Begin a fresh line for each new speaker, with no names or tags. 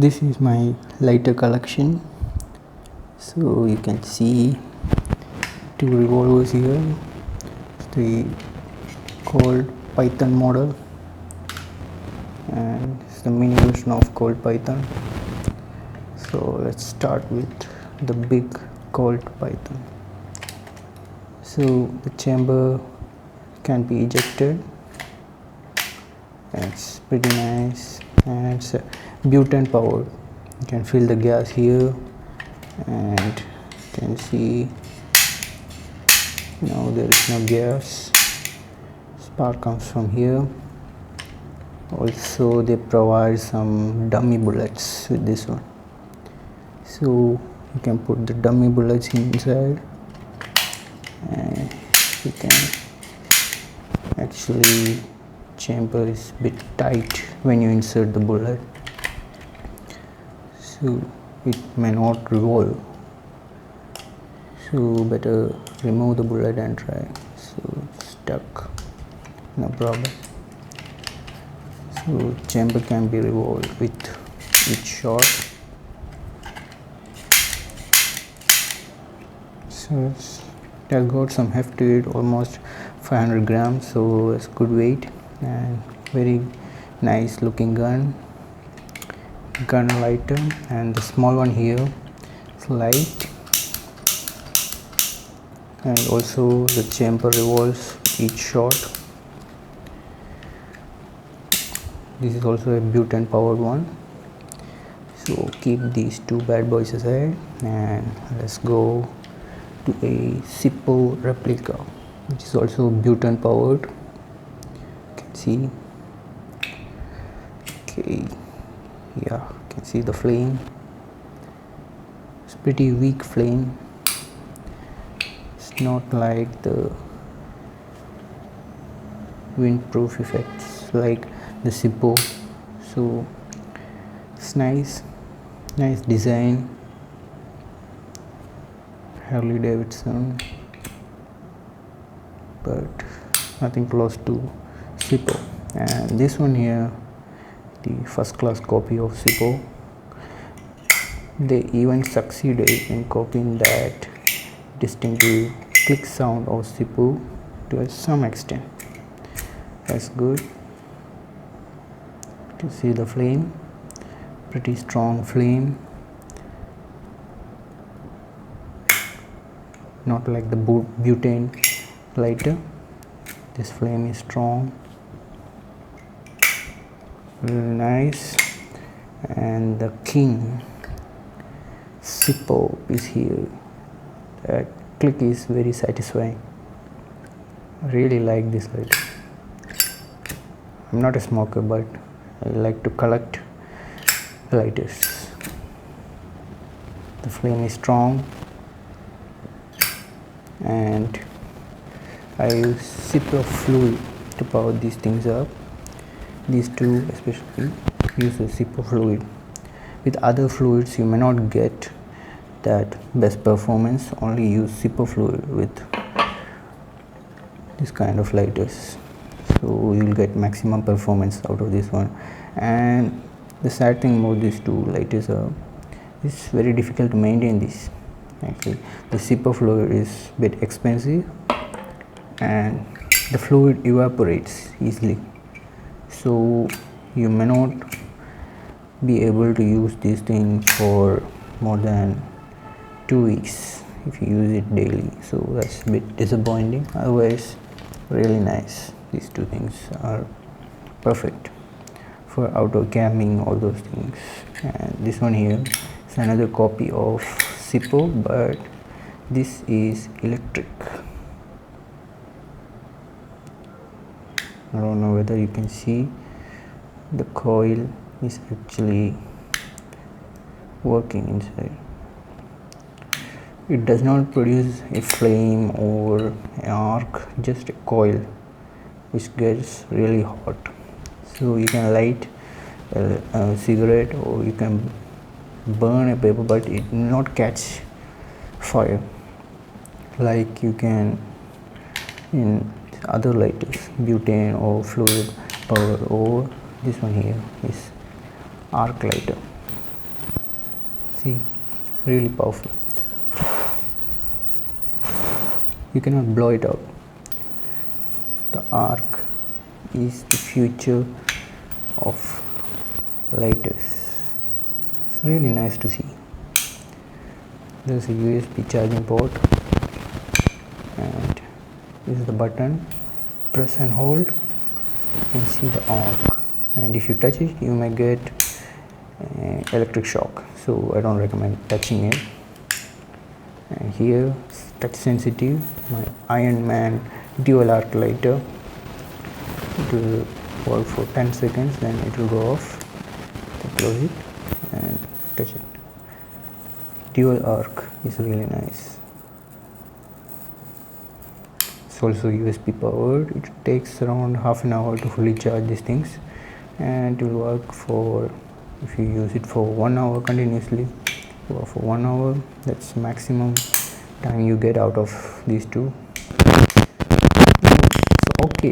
This is my lighter collection. So you can see two revolvers here. It's the Colt Python model, and it's the mini version of Colt Python. So let's start with the big Colt Python. So the chamber can be ejected. It's pretty nice, and it's butane powered. You can fill the gas here, and you can see now there is no gas. Spark comes from here. Also they provide some dummy bullets with this one, so you can put the dummy bullets inside, and you can actually chamber is a bit tight when you insert the bullet, so it may not revolve, so better remove the bullet and try. So it's stuck, no problem. So chamber can be revolved with each shot. So it has got some heft to it, almost 500 grams, so it's good weight and very nice looking gun lighter. And the small one here is light, and also the chamber revolves each shot. This is also a butane powered one. So keep these two bad boys aside, and let's go to a Zippo replica, which is also butane powered. You can see, okay, yeah, you can see the flame. It's pretty weak flame. It's not like the windproof effects like the Zippo. So it's nice design. Harley Davidson, but nothing close to Zippo. And this one here, the first class copy of Zippo. They even succeeded in copying that distinctive click sound of Zippo to some extent. That's good. You can see the flame, pretty strong flame, not like the butane lighter. This flame is strong, really nice. And the king Zippo is here. That click is very satisfying. I really like this lighter. I'm not a smoker, but I like to collect lighters. The flame is strong, and I use Zippo fluid to power these things up. These two especially use a Zippo fluid. With other fluids you may not get that best performance. Only use Zippo fluid with this kind of lighters, so you'll get maximum performance out of this one. And the sad thing about these two lighters are, it's very difficult to maintain this. Actually, the Zippo fluid is a bit expensive, and the fluid evaporates easily, so you may not be able to use this thing for more than 2 weeks if you use it daily. So that's a bit disappointing. Otherwise, really nice. These two things are perfect for outdoor camping, all those things. And this one here is another copy of Zippo, but this is electric. I don't know whether you can see, the coil is actually working inside. It does not produce a flame or an arc, just a coil which gets really hot. So you can light a cigarette, or you can burn a paper, but it will not catch fire like you can in other lighters, butane or fluid power, or this one here is arclighter. See, really powerful. You cannot blow it out. The arc is the future of lighters. It's really nice to see. There's a USB charging port, and this is the button. Press and hold. You can see the arc, and if you touch it, you may get electric shock. So I don't recommend touching it. And here, touch sensitive. My Iron Man dual arc lighter. It will work for 10 seconds, then it will go off. Close it and touch it. Dual arc is really nice. It's also USB powered. It takes around half an hour to fully charge these things, and it will work for, if you use it for 1 hour continuously, or for 1 hour, that's maximum time you get out of these two. So okay,